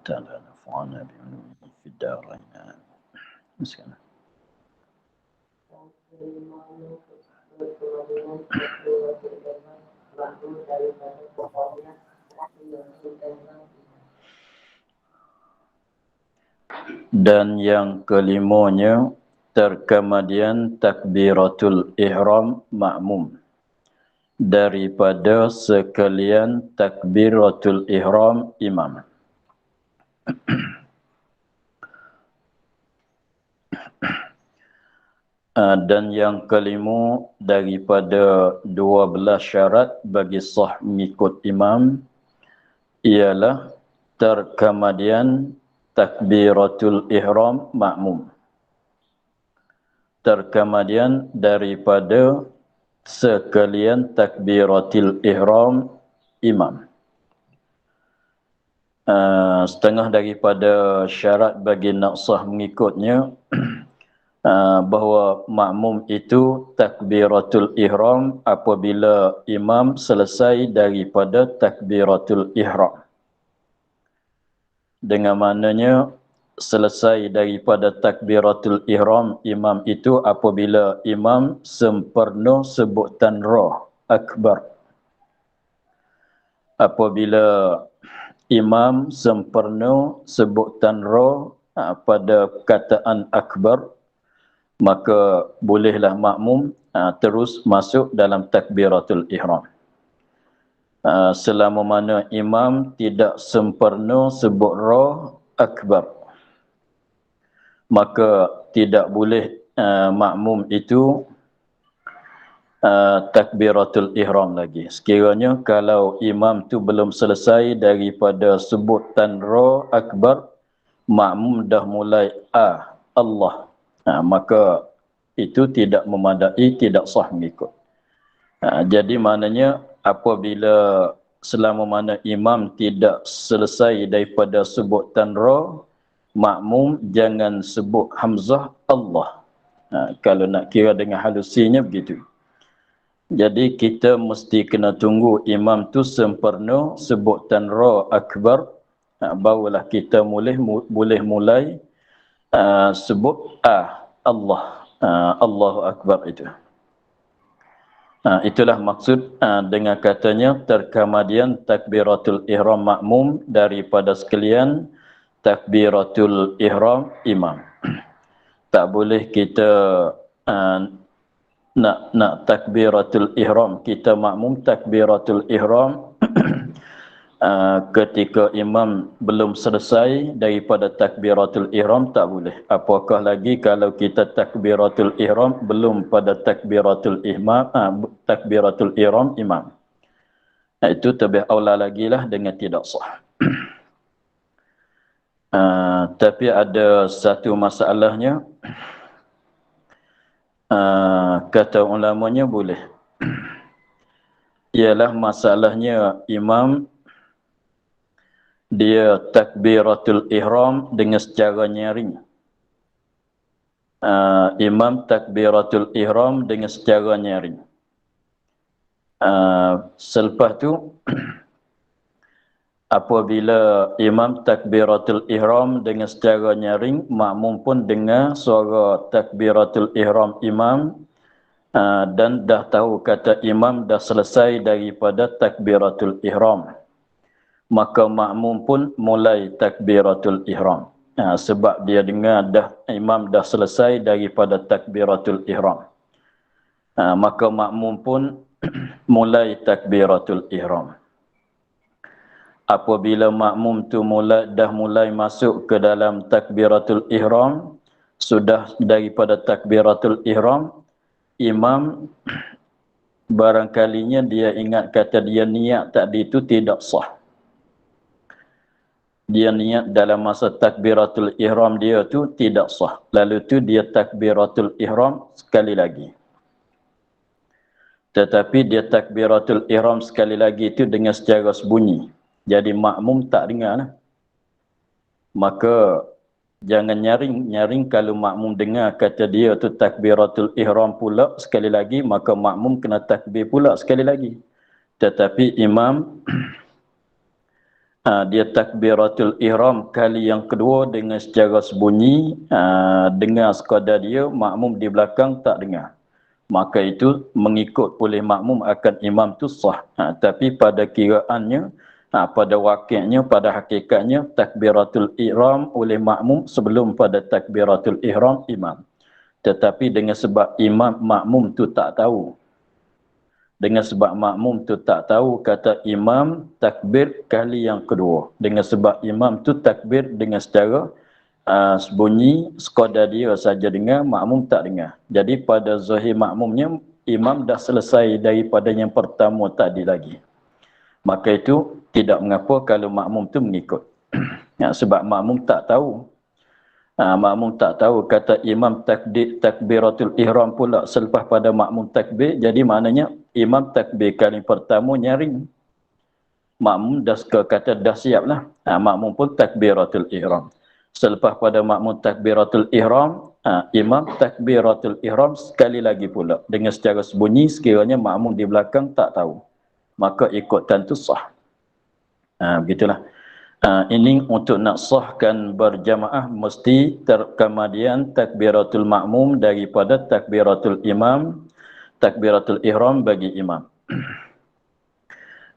تعالى نفعنا بعلومه في الدارين. مسكنا. Dan yang kelimanya terkemudian takbiratul ihram makmum daripada sekalian takbiratul ihram imam. Dan yang kelima daripada 12 syarat bagi sah mengikut imam ialah terkemudian takbiratul ihram makmum. Terkemudian daripada sekalian takbiratul ihram imam. Setengah daripada syarat bagi nak sah mengikutnya bahawa makmum itu takbiratul ihram apabila imam selesai daripada takbiratul ihram. Dengan maknanya selesai daripada takbiratul ihram imam itu apabila imam sempurna sebutan roh akbar. Apabila imam sempurna sebutan roh pada kataan akbar, maka bolehlah makmum terus masuk dalam takbiratul ihram. Selama mana imam tidak sempurna sebut roh akbar, maka tidak boleh makmum itu takbiratul ihram lagi. Sekiranya kalau imam tu belum selesai daripada sebutan roh akbar, makmum dah mulai Allah, maka itu tidak memadai, tidak sah mengikut. Jadi maknanya apabila selama mana imam tidak selesai daripada sebutan roh, makmum jangan sebut hamzah Allah. Kalau nak kira dengan halusinya begitu. Jadi kita mesti kena tunggu imam tu sempurna sebutan roh akbar, barulah kita boleh mulai sebut Allah, Allahu akbar itu. Itulah maksud dengan katanya terkemudian takbiratul ihram makmum daripada sekalian takbiratul ihram imam. Tak boleh kita nak takbiratul ihram, kita makmum takbiratul ihram ketika imam belum selesai daripada takbiratul ihram, tak boleh. Apakah lagi kalau kita takbiratul ihram belum pada takbiratul ihram imam. Itu lebih aula lagi lah dengan tidak sah. Tapi ada satu masalahnya, kata ulamanya boleh. Ialah masalahnya imam dia takbiratul ihram dengan secara nyaring. Imam takbiratul ihram dengan secara nyaring. Selepas tu apabila imam takbiratul ihram dengan secara nyaring, makmum pun dengar suara takbiratul ihram imam dan dah tahu kata imam dah selesai daripada takbiratul ihram, maka makmum pun mulai takbiratul ihram. Sebab dia dengar imam dah selesai daripada takbiratul ihram. Maka makmum pun mulai takbiratul ihram. Apabila makmum tu dah mulai masuk ke dalam takbiratul ihram, sudah daripada takbiratul ihram, imam barangkalinya dia ingat kata dia niat tadi itu tidak sah. Dia niat dalam masa takbiratul ihram dia tu tidak sah. Lalu tu dia takbiratul ihram sekali lagi. Tetapi dia takbiratul ihram sekali lagi itu dengan secara sembunyi. Jadi makmum tak dengar lah. Maka jangan nyaring kalau makmum dengar kata dia tu takbiratul ihram pula sekali lagi, maka makmum kena takbir pula sekali lagi. Tetapi imam Dia takbiratul ihram kali yang kedua dengan secara sembunyi, dengar sekadar dia, makmum di belakang tak dengar. Maka itu mengikut oleh makmum akan imam tu sah. Tapi pada kiraannya, pada wakilnya, pada hakikatnya, takbiratul ihram oleh makmum sebelum pada takbiratul ihram imam. Tetapi dengan sebab imam makmum tu tak tahu, dengan sebab makmum tu tak tahu, kata imam takbir kali yang kedua. Dengan sebab imam tu takbir dengan secara sembunyi, sekadar dia saja dengar, makmum tak dengar. Jadi pada zahir makmumnya, imam dah selesai daripada yang pertama tadi lagi. Maka itu tidak mengapa kalau makmum tu mengikut. Sebab makmum tak tahu. Makmum tak tahu, kata imam takbiratul ihram pula selepas pada makmum takbir, jadi maknanya imam takbir kali pertama nyaring. Makmum dah kata dah siap lah. Makmum pun takbiratul ihram. Selepas pada makmum takbiratul ihram, imam takbiratul ihram sekali lagi pula. Dengan secara sembunyi, sekiranya makmum di belakang tak tahu, maka ikutan tu sah. Begitulah. Ini untuk nak sahkan berjamaah mesti kemudian takbiratul makmum daripada takbiratul imam, takbiratul ihram bagi imam.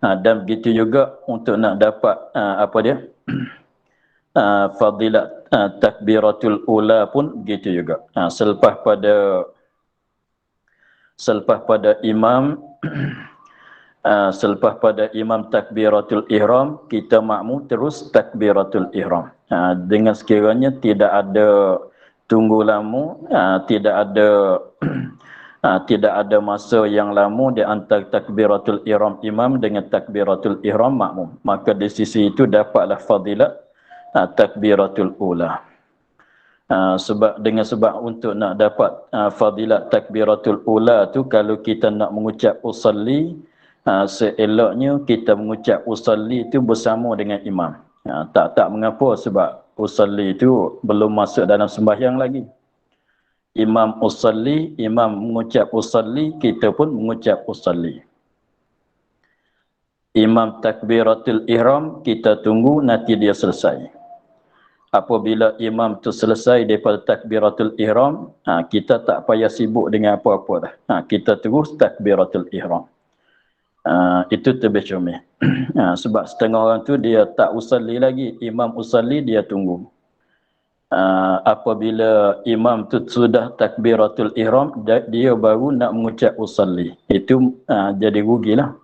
Dan begitu juga untuk nak dapat fadilat takbiratul ula pun begitu juga. Selepas pada imam selepas pada imam takbiratul ihram, kita makmum terus takbiratul ihram. Dengan sekiranya tidak ada tunggu lama, tidak ada masa yang lama di antara takbiratul ihram imam dengan takbiratul ihram makmum. Maka di sisi itu dapatlah fadilat takbiratul ula. Dengan sebab untuk nak dapat fadilat takbiratul ula tu, kalau kita nak mengucap usalli, seeloknya kita mengucap usalli itu bersama dengan imam. Tak mengapa, sebab usalli itu belum masuk dalam sembahyang lagi. Imam usalli, imam mengucap usalli, kita pun mengucap usalli. Imam takbiratul ihram, kita tunggu nanti dia selesai. Apabila imam tu selesai daripada takbiratul ihram, kita tak payah sibuk dengan apa-apa dah. Kita terus takbiratul ihram. Itu lebih comel. Sebab setengah orang tu dia tak usalli lagi, imam usalli dia tunggu. Apabila imam tu sudah takbiratul ihram, dia baru nak mengucap usalli. Itu jadi rugilah.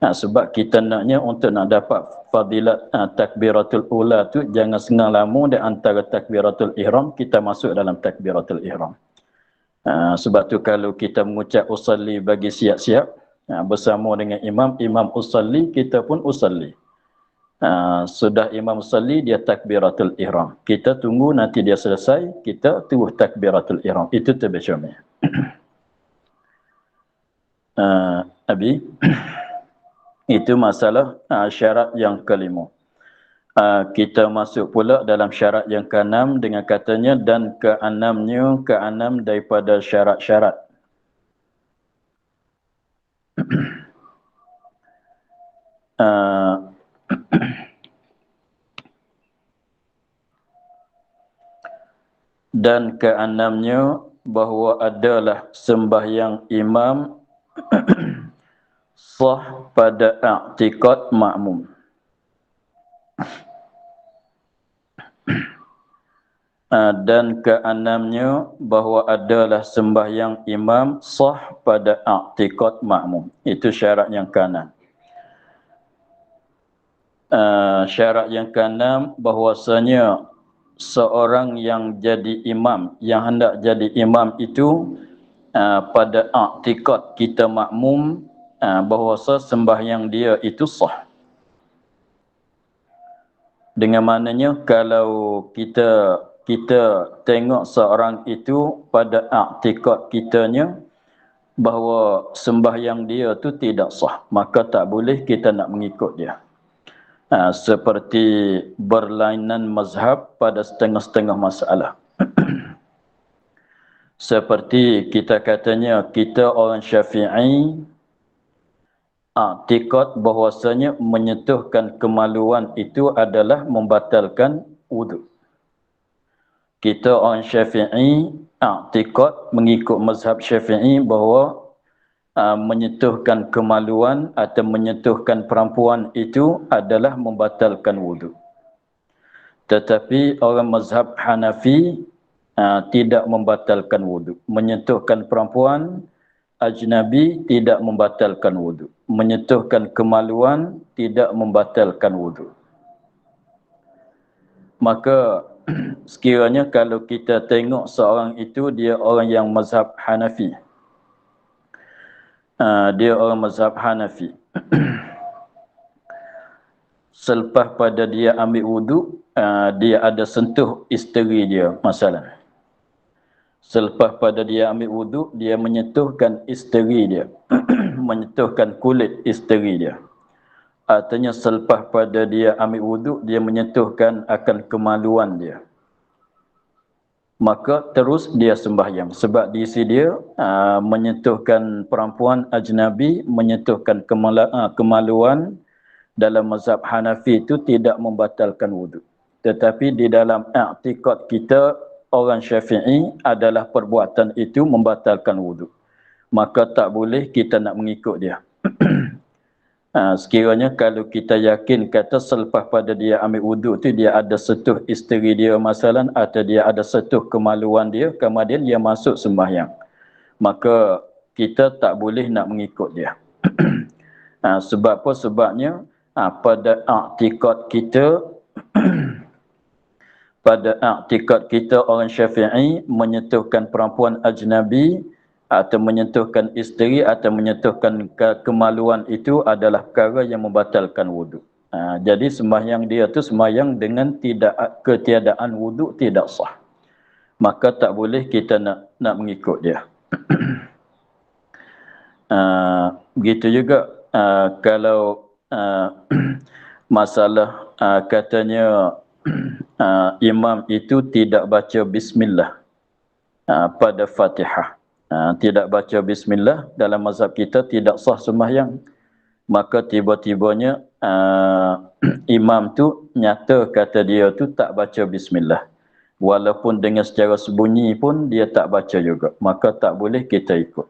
Sebab kita naknya untuk nak dapat fadilat takbiratul ula tu, jangan sengang lama di antara takbiratul ihram kita masuk dalam takbiratul ihram. Sebab tu kalau kita mengucap usalli bagi siap-siap bersama dengan imam, imam usalli, kita pun usalli. Sudah imam usalli, dia takbiratul ihram. Kita tunggu nanti dia selesai, kita terus takbiratul ihram. Itu lebih comel. Abi, itu masalah syarat yang kelima. Kita masuk pula dalam syarat yang keenam dengan katanya, dan keenam daripada syarat-syarat. Dan keenamnya bahawa adalah sembahyang imam sah pada i'tiqad makmum. Dan keenamnya bahawa adalah sembahyang imam sah pada i'tiqad makmum. Itu syarat yang keenam. Syarat yang keenam bahwasanya seorang yang jadi imam, yang hendak jadi imam itu pada i'tiqad kita makmum bahawasa sembahyang dia itu sah. Dengan maknanya kalau kita tengok seorang itu pada i'tiqad kitanya bahawa sembahyang dia tu tidak sah, maka tak boleh kita nak mengikut dia. Seperti berlainan mazhab pada setengah-setengah masalah. Seperti kita katanya, kita orang Syafi'i, i'tikad bahwasanya menyentuhkan kemaluan itu adalah membatalkan wuduk. Kita orang Syafi'i i'tikad mengikut mazhab Syafi'i bahawa menyentuhkan kemaluan atau menyentuhkan perempuan itu adalah membatalkan wuduk. Tetapi orang mazhab Hanafi tidak membatalkan wuduk. Menyentuhkan perempuan ajnabi tidak membatalkan wuduk. Menyentuhkan kemaluan tidak membatalkan wuduk. Maka sekiranya kalau kita tengok seorang itu dia orang yang mazhab Hanafi. Dia orang mazhab Hanafi. Selepas pada dia ambil wuduk, dia ada sentuh isteri dia, masalah. Selepas pada dia ambil wuduk, dia menyentuhkan isteri dia. Menyentuhkan kulit isteri dia. Artinya selepas pada dia ambil wuduk, dia menyentuhkan akan kemaluan dia. Maka terus dia sembahyang. Sebab di sini dia menyentuhkan perempuan ajnabi, menyentuhkan kemaluan dalam mazhab Hanafi itu tidak membatalkan wuduk. Tetapi di dalam i'tikad kita, orang Syafi'i adalah perbuatan itu membatalkan wuduk. Maka tak boleh kita nak mengikut dia. Sekiranya kalau kita yakin kata selepas pada dia ambil wuduk tu dia ada sentuh isteri dia masalah atau dia ada sentuh kemaluan dia, kemudian dia masuk sembahyang, maka kita tak boleh nak mengikut dia. Sebab apa? Sebabnya pada i'tikad kita pada i'tikad kita orang Syafi'i menyentuhkan perempuan ajnabi atau menyentuhkan isteri atau menyentuhkan kemaluan itu adalah perkara yang membatalkan wuduk. Jadi sembahyang dia tu sembahyang dengan ketiadaan wuduk tidak sah. Maka tak boleh kita nak mengikut dia. Begitu juga kalau masalah katanya imam itu tidak baca bismillah pada Fatihah. Tidak baca bismillah, dalam mazhab kita tidak sah sembahyang. Maka tiba-tibanya imam tu nyata kata dia tu tak baca bismillah. Walaupun dengan secara sembunyi pun dia tak baca juga. Maka tak boleh kita ikut.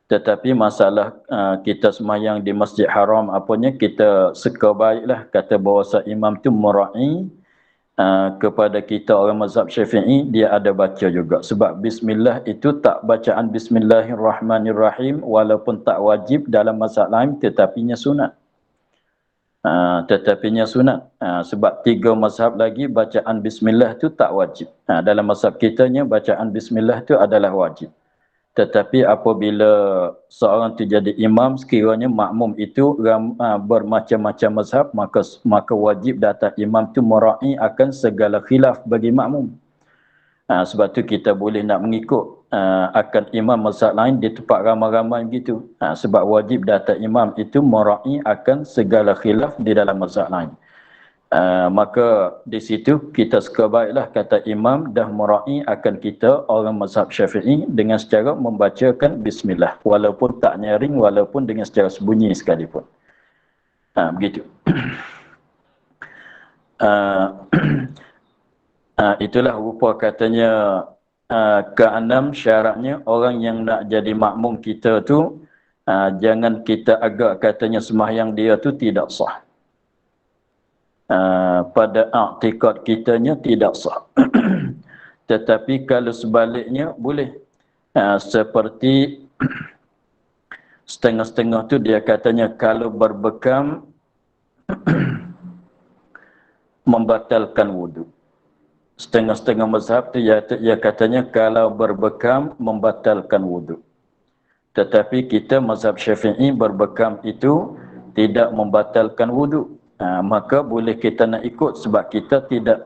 Tetapi masalah kita sembahyang di Masjid Haram apanya, kita seka baiklah kata bahawa imam tu mura'i kepada kita orang mazhab Syafi'i, dia ada baca juga. Sebab bismillah itu tak bacaan bismillahirrahmanirrahim, walaupun tak wajib dalam mazhab lain tetapinya sunat. Sebab 3 mazhab lagi bacaan bismillah itu tak wajib. Dalam mazhab kitanya bacaan bismillah itu adalah wajib. Tetapi apabila seorang itu jadi imam, sekiranya makmum itu bermacam-macam mazhab, maka wajib datang imam itu mera'i akan segala khilaf bagi makmum. Sebab tu kita boleh nak mengikut akan imam mazhab lain di tempat ramai-ramai begitu. Sebab wajib datang imam itu mera'i akan segala khilaf di dalam mazhab lain. Maka di situ kita suka baiklah kata imam dah mera'i akan kita orang mazhab Syafi'i dengan secara membacakan bismillah, walaupun tak nyaring, walaupun dengan secara sembunyi sekalipun. Begitu. Itulah rupa katanya keenam syaratnya orang yang nak jadi makmum kita tu jangan kita agak katanya sembahyang dia tu tidak sah. Pada i'tikad kitanya tidak sah. Tetapi kalau sebaliknya boleh. Seperti setengah-setengah tu dia katanya kalau berbekam membatalkan wuduk. Setengah-setengah mazhab tu ia katanya kalau berbekam membatalkan wuduk. Tetapi kita mazhab Syafi'i berbekam itu tidak membatalkan wuduk. Maka boleh kita nak ikut sebab kita tidak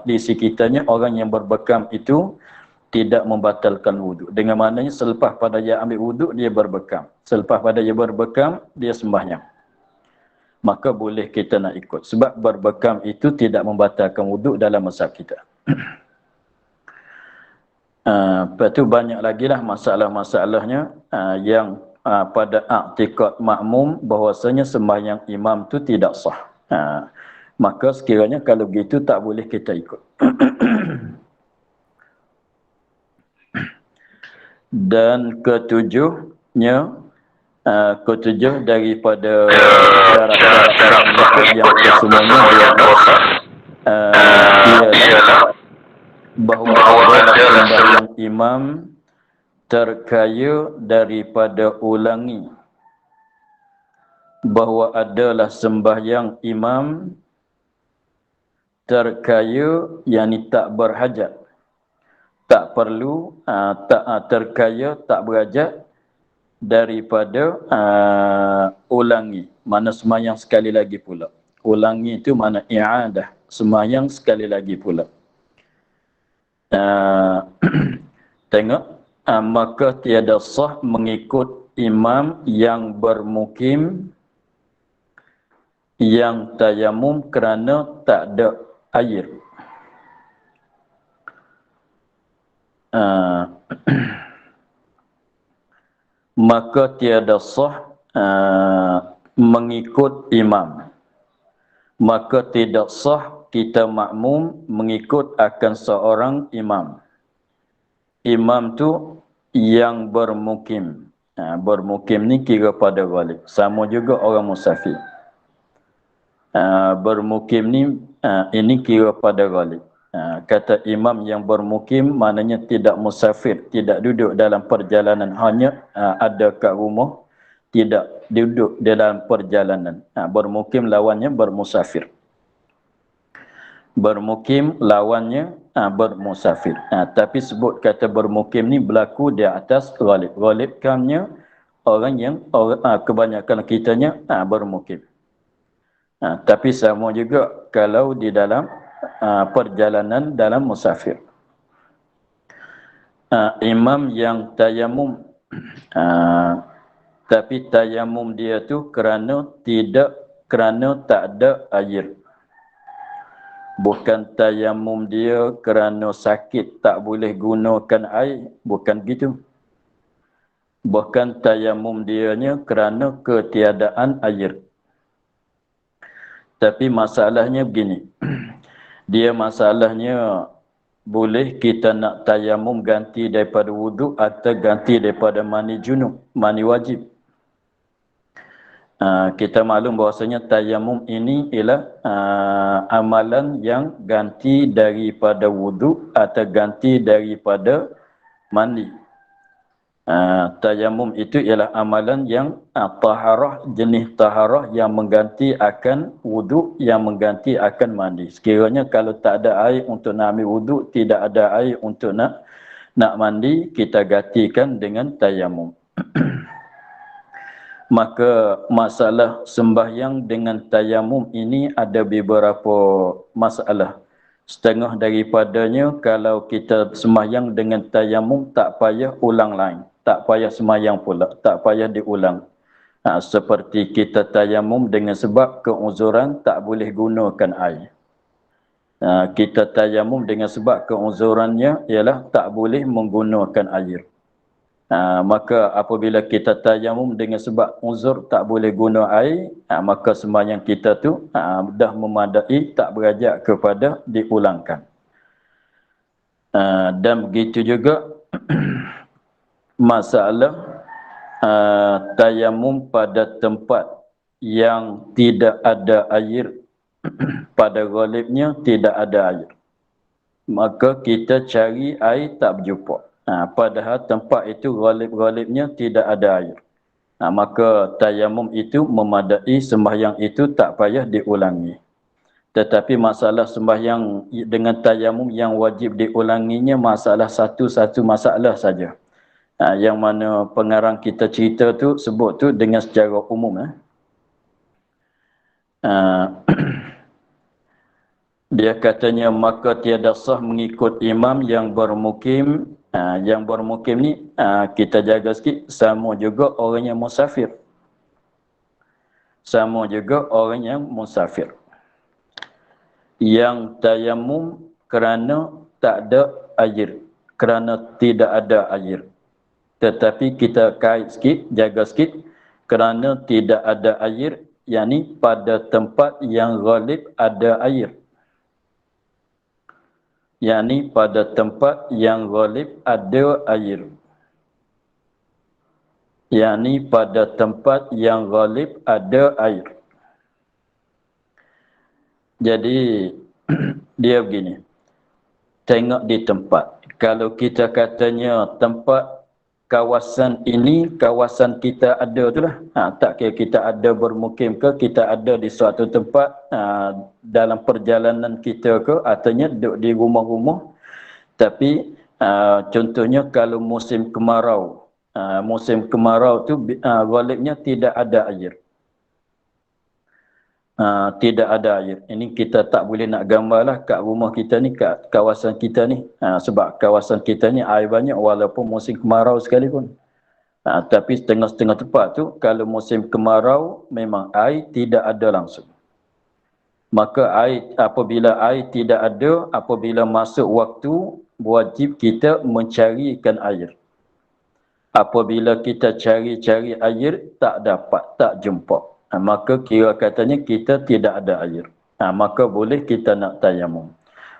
di sekitarnya orang yang berbekam itu tidak membatalkan wuduk. Dengan maknanya selepas pada dia ambil wuduk dia berbekam. Selepas pada dia berbekam dia sembahyang. Maka boleh kita nak ikut sebab berbekam itu tidak membatalkan wuduk dalam mazhab kita. Lepas tu banyak lagi lah masalah-masalahnya yang pada i'tikad makmum bahwasanya sembahyang imam tu tidak sah. Maka sekiranya kalau begitu tak boleh kita ikut. Dan ketujuhnya, ketujuh daripada syarat-syarat mengikut yang kesemuanya ialah bahawa adalah sembahyang imam terkaya daripada ulangi. Bahawa adalah sembahyang imam terkaya, yakni tak berhajat, tak perlu, terkaya, tak berhajat daripada ulangi. Mana sembahyang sekali lagi pula. Ulangi itu mana i'adah, sembahyang sekali lagi pula. Tengok, maka tiada sah mengikut imam yang bermukim yang tayamum kerana tak ada air. Maka tiada sah mengikut imam. Maka tidak sah kita makmum mengikut akan seorang imam. Imam tu yang bermukim. Bermukim ni kira pada ghalib. Sama juga orang musafir. Bermukim ni ini kira pada ghalib. Kata imam yang bermukim maknanya tidak musafir, tidak duduk dalam perjalanan, hanya ada kat rumah, tidak duduk dalam perjalanan. Bermukim lawannya bermusafir. Bermukim lawannya bermusafir. Tapi sebut kata bermukim ni berlaku di atas ghalib. Ghalib kamnya orang yang kebanyakan kitanya bermukim. Tapi sama juga kalau di dalam perjalanan dalam musafir. Imam yang tayamum, tapi tayamum dia tu kerana tak ada air. Bukan tayamum dia kerana sakit tak boleh gunakan air, bukan gitu. Bukan tayamum dianya kerana ketiadaan air. Tapi masalahnya begini. Dia masalahnya boleh kita nak tayamum ganti daripada wuduk atau ganti daripada mani junub, mani wajib. Kita maklum bahwasanya tayamum ini ialah amalan yang ganti daripada wuduk atau ganti daripada mandi. Tayamum itu ialah amalan yang taharah, jenis taharah yang mengganti akan wuduk, yang mengganti akan mandi. Sekiranya kalau tak ada air untuk nak ambil wuduk, tidak ada air untuk nak mandi, kita gantikan dengan tayamum. Maka masalah sembahyang dengan tayamum ini ada beberapa masalah. Setengah daripadanya kalau kita sembahyang dengan tayamum tak payah ulang lain. Tak payah sembahyang pula, tak payah diulang. Seperti kita tayamum dengan sebab keuzuran tak boleh gunakan air. Kita tayamum dengan sebab keuzurannya ialah tak boleh menggunakan air. Maka apabila kita tayamum dengan sebab uzur tak boleh guna air, maka sembahyang kita tu dah memadai, tak berajak kepada diulangkan. Dan begitu juga masalah tayamum pada tempat yang tidak ada air, pada ghalibnya tidak ada air. Maka kita cari air tak berjumpa. Padahal tempat itu ghalib-ghalibnya tidak ada air. Maka tayamum itu memadai, sembahyang itu tak payah diulangi. Tetapi masalah sembahyang dengan tayamum yang wajib diulanginya masalah satu masalah saja. Yang mana pengarang kita cerita tu sebut tu dengan secara umum. Dia katanya maka tiada sah mengikut imam yang bermukim. Yang bermukim ni kita jaga sikit, sama juga orang yang musafir. Sama juga orang yang musafir. Yang tayamum kerana tak ada air, kerana tidak ada air. Tetapi kita kait sikit, jaga sikit, kerana tidak ada air, yakni pada tempat yang ghalib ada air. Yakni pada tempat yang ghalib ada air. Yakni pada tempat yang ghalib ada air. Jadi dia begini. Tengok di tempat. Kalau kita katanya tempat kawasan ini, kawasan kita ada tu lah. Tak kira kita ada bermukim ke, kita ada di suatu tempat dalam perjalanan kita ke, artinya duduk di rumah-rumah. Tapi contohnya kalau musim kemarau. Musim kemarau tu ghalibnya tidak ada air. Tidak ada air. Ini kita tak boleh nak gambarlah kat rumah kita ni, kat kawasan kita ni. Sebab kawasan kita ni air banyak walaupun musim kemarau sekalipun. Tapi setengah-setengah tempat tu, kalau musim kemarau memang air tidak ada langsung. Maka air, apabila air tidak ada, apabila masuk waktu, wajib kita mencarikan air. Apabila kita cari-cari air, tak dapat, tak jumpa. Maka kira katanya kita tidak ada air. Maka boleh kita nak tayamum.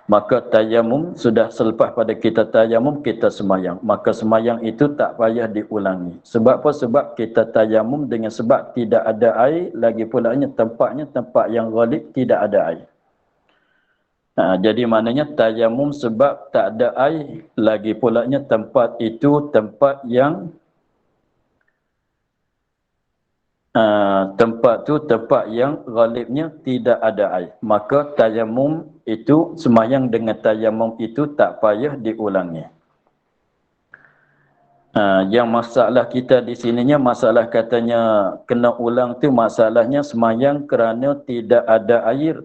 Maka tayamum sudah selepas pada kita tayamum, kita semayang. Maka semayang itu tak payah diulangi. Sebab apa? Sebab kita tayamum dengan sebab tidak ada air, lagi pulanya tempatnya tempat yang ghalib tidak ada air. Jadi maknanya tayamum sebab tak ada air, lagi pulanya tempat itu tempat yang tempat yang ghalibnya tidak ada air. Maka tayamum itu, semayang dengan tayamum itu tak payah diulangi. Yang masalah kita di sininya, masalah katanya kena ulang tu, masalahnya semayang kerana tidak ada air.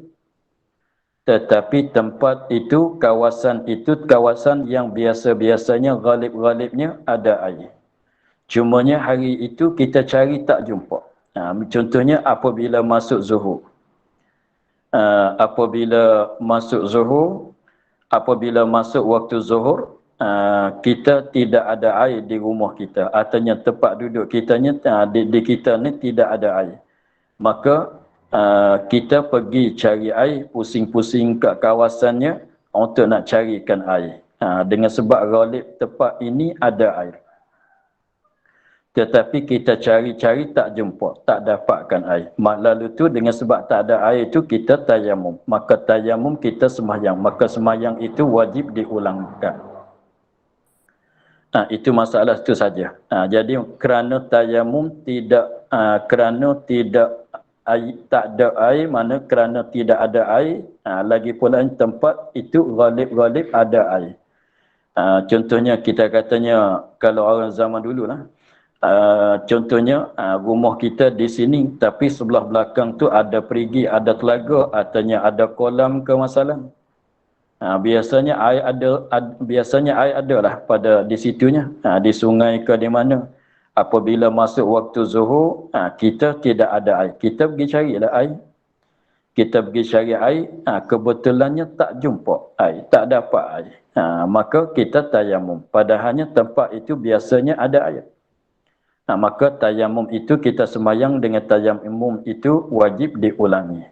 Tetapi tempat itu, kawasan yang biasa-biasanya ghalib-ghalibnya ada air. Cumanya hari itu kita cari tak jumpa. Contohnya apabila masuk zuhur. Apabila masuk waktu zuhur, kita tidak ada air di rumah kita. Artinya tempat duduk kitanya, di kita ni tidak ada air. Maka kita pergi cari air, pusing-pusing kat kawasannya untuk nak carikan air. Dengan sebab ghalib tempat ini ada air. Tetapi kita cari-cari tak jumpa, tak dapatkan air. Lalu tu dengan sebab tak ada air tu kita tayamum. Maka tayamum kita semayang. Maka semayang itu wajib diulangkan. Itu masalah itu saja. Jadi kerana tayamum tak ada air, mana kerana tidak ada air, lagi pula tempat itu ghalib-ghalib ada air. Contohnya kita katanya kalau orang zaman dulu lah. Contohnya rumah kita di sini, tapi sebelah belakang tu ada perigi, ada telaga, artinya ada kolam ke masalah. Biasanya air ada lah pada di situnya, di sungai ke di mana. Apabila masuk waktu zuhur, kita tidak ada air, kita pergi carilah air. Kita pergi cari air, kebetulannya tak jumpa air, tak dapat air. Maka kita tayamum, padahalnya tempat itu biasanya ada air. Maka tayamum itu kita semayang dengan tayamum itu wajib diulangi.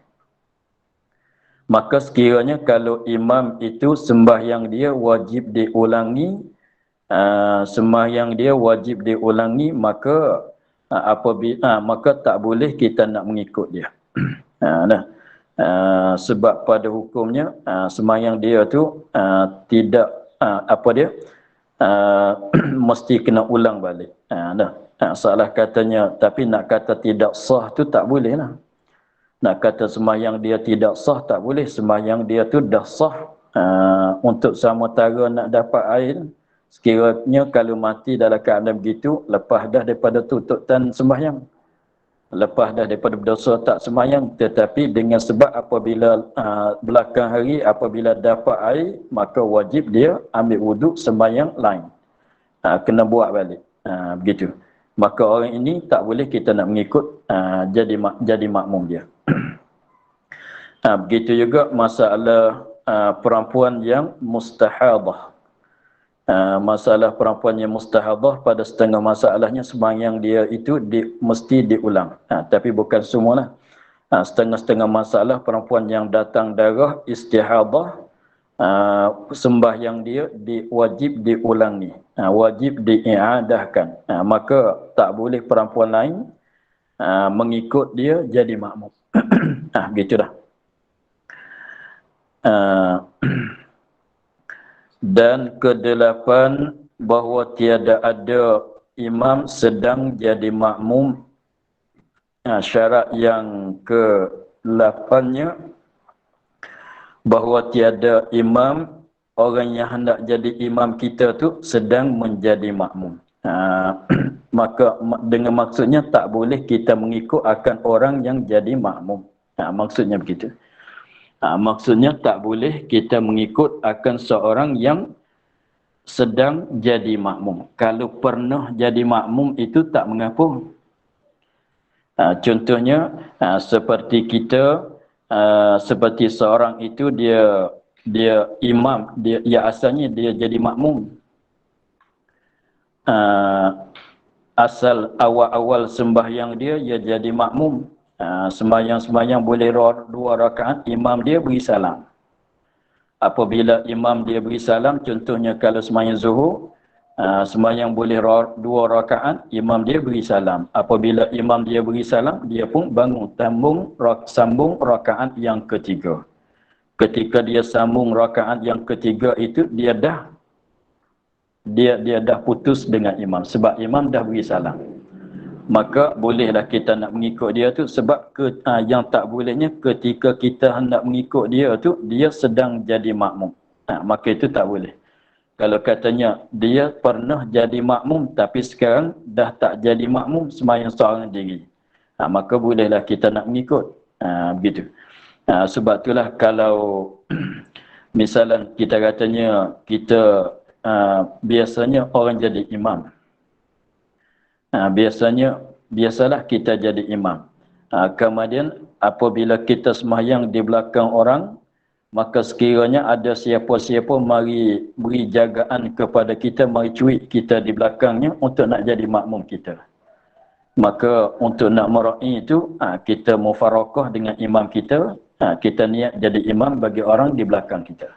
Maka sekiranya kalau imam itu sembahyang dia wajib diulangi, maka maka tak boleh kita nak mengikut dia. Sebab pada hukumnya sembahyang dia tu tidak mesti kena ulang balik. Salah katanya, tapi nak kata tidak sah tu tak boleh lah. Nak kata sembahyang dia tidak sah tak boleh. Sembahyang dia tu dah sah untuk sementara nak dapat air. Sekiranya kalau mati dalam keadaan begitu, lepas dah daripada tuntutan sembahyang, lepas dah daripada berdosa tak sembahyang. Tetapi dengan sebab apabila belakang hari apabila dapat air, maka wajib dia ambil wuduk sembahyang lain. Kena buat balik. Begitu. Maka orang ini tak boleh kita nak mengikut jadi makmum dia. Begitu juga masalah perempuan yang mustahadah. Masalah perempuan yang mustahadah, pada setengah masalahnya sembahyang dia itu mesti diulang. Tapi bukan semualah. Setengah-setengah masalah perempuan yang datang darah istihadah, sembahyang dia wajib diulangi, wajib diiadahkan. Maka tak boleh perempuan lain mengikut dia jadi makmum. Begitulah. Dan kedelapan, bahawa tiada ada imam sedang jadi makmum. Syarat yang ke-8-nya, bahawa tiada imam, orang yang hendak jadi imam kita tu sedang menjadi makmum. Maka dengan maksudnya tak boleh kita mengikut akan orang yang jadi makmum. Maksudnya begitu. Maksudnya tak boleh kita mengikut akan seorang yang sedang jadi makmum. Kalau pernah jadi makmum itu tak mengapa. Contohnya seperti kita, seperti seorang itu dia imam, dia asalnya dia jadi makmum. Asal awal-awal sembahyang dia jadi makmum. Sembahyang boleh 2 rakaat, imam dia beri salam. Apabila imam dia beri salam, contohnya kalau sembahyang zuhur, sembahyang boleh 2 rakaat, imam dia beri salam. Apabila imam dia beri salam, dia pun bangun sambung rakaat yang ketiga. Ketika dia sambung rakaat yang ketiga itu, dia dah putus dengan imam sebab imam dah beri salam. Maka bolehlah kita nak mengikut dia tu, sebab yang tak bolehnya ketika kita hendak mengikut dia tu dia sedang jadi makmum. Maka itu tak boleh. Kalau katanya dia pernah jadi makmum tapi sekarang dah tak jadi makmum, sembahyang seorang diri, maka bolehlah kita nak mengikut. Begitu. Sebab itulah kalau misalnya kita katanya kita biasanya orang jadi imam. Biasalah kita jadi imam. Kemudian apabila kita sembahyang di belakang orang, maka sekiranya ada siapa-siapa mari beri jagaan kepada kita, mari cuit kita di belakangnya untuk nak jadi makmum kita. Maka untuk nak meraih itu, kita mufarakah dengan imam kita, kita niat jadi imam bagi orang di belakang kita.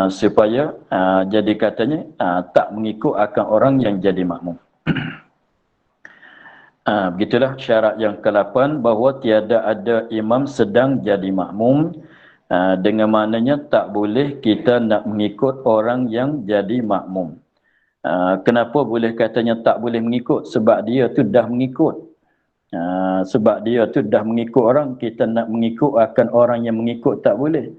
Supaya jadi katanya tak mengikut akan orang yang jadi makmum. Begitulah syarat yang ke-8, bahawa tiada ada imam sedang jadi makmum. Dengan maknanya tak boleh kita nak mengikut orang yang jadi makmum. Kenapa boleh katanya tak boleh mengikut? Sebab dia tu dah mengikut. Sebab dia tu dah mengikut orang, kita nak mengikut akan orang yang mengikut tak boleh.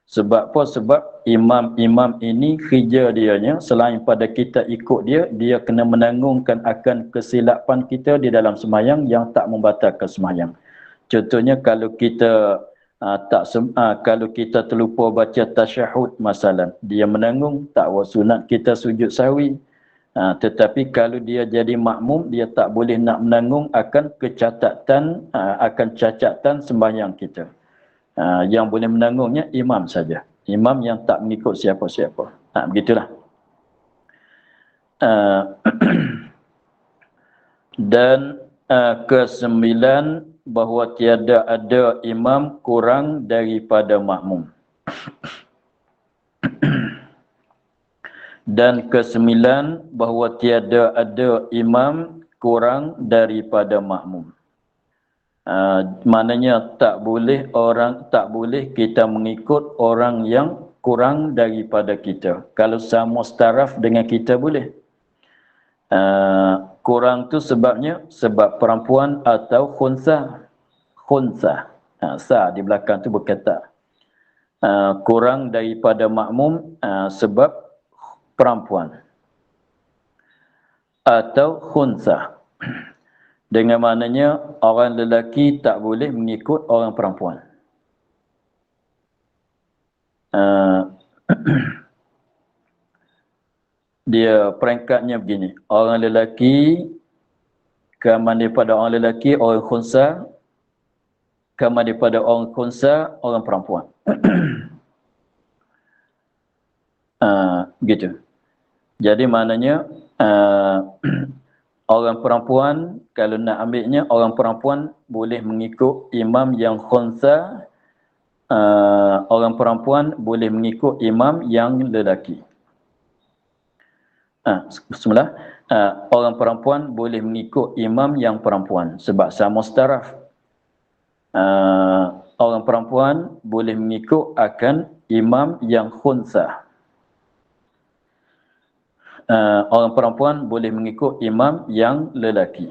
Sebab apa? Sebab imam-imam ini kerja dianya, selain pada kita ikut dia, dia kena menanggungkan akan kesilapan kita di dalam sembahyang yang tak membatalkan sembahyang. Contohnya kalau kita kalau kita terlupa baca tasyahud masalah, dia menanggung, tak sunat kita sujud sahwi. Tetapi kalau dia jadi makmum, dia tak boleh nak menanggung akan kecacatan sembahyang kita. Yang boleh menanggungnya imam saja. Imam yang tak mengikut siapa-siapa. Begitulah. Dan ke-9, bahawa tiada ada imam kurang daripada makmum. Dan ke-9, bahawa tiada ada imam kurang daripada makmum. Maknanya tak boleh kita mengikut orang yang kurang daripada kita. Kalau sama setaraf dengan kita boleh. Kurang tu sebab perempuan atau khunsa. Sa di belakang tu berkata. Kurang daripada makmum sebab perempuan atau khunsa. Dengan maknanya orang lelaki tak boleh mengikut orang perempuan. Dia peringkatnya begini. Orang lelaki, keaman daripada orang lelaki, orang khunsa. Keaman daripada orang khunsa, orang perempuan. Begitu. Jadi maknanya orang perempuan, kalau nak ambilnya, orang perempuan boleh mengikut imam yang khunsa, orang perempuan boleh mengikut imam yang lelaki. Bismillah. Orang perempuan boleh mengikut imam yang perempuan sebab sama setaraf. Orang perempuan boleh mengikut akan imam yang khunsa. Orang perempuan boleh mengikut imam yang lelaki.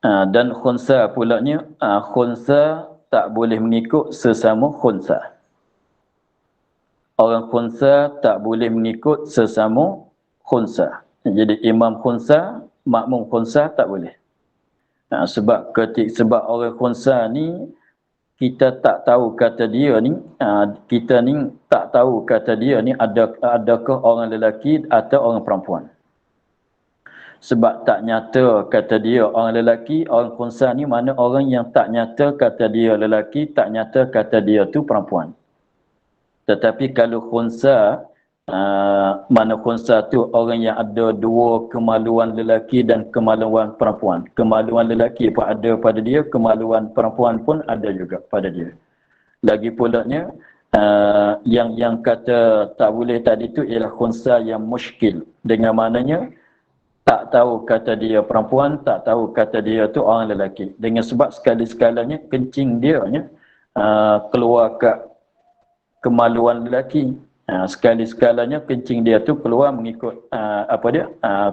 Dan khunsa pulanya, khunsa tak boleh mengikut sesama khunsa. Orang khunsa tak boleh mengikut sesama khunsa. Jadi imam khunsa, makmum khunsa tak boleh. Sebab orang khunsa ni, kita tak tahu kata dia ni, kita ni tak tahu kata dia ni adakah orang lelaki atau orang perempuan. Sebab tak nyata kata dia orang lelaki, orang khunsa ni mana orang yang tak nyata kata dia lelaki, tak nyata kata dia tu perempuan. Tetapi kalau khunsa, mana khunsa tu orang yang ada dua kemaluan lelaki dan kemaluan perempuan. Kemaluan lelaki pun ada pada dia, kemaluan perempuan pun ada juga pada dia. Lagi pulanya, yang kata tak boleh tadi tu ialah khunsa yang muskil. Dengan maknanya, tak tahu kata dia perempuan, tak tahu kata dia tu orang lelaki. Dengan sebab sekali-sekalanya kencing dia keluar kat kemaluan lelaki. Sekali-sekalanya kencing dia tu keluar mengikut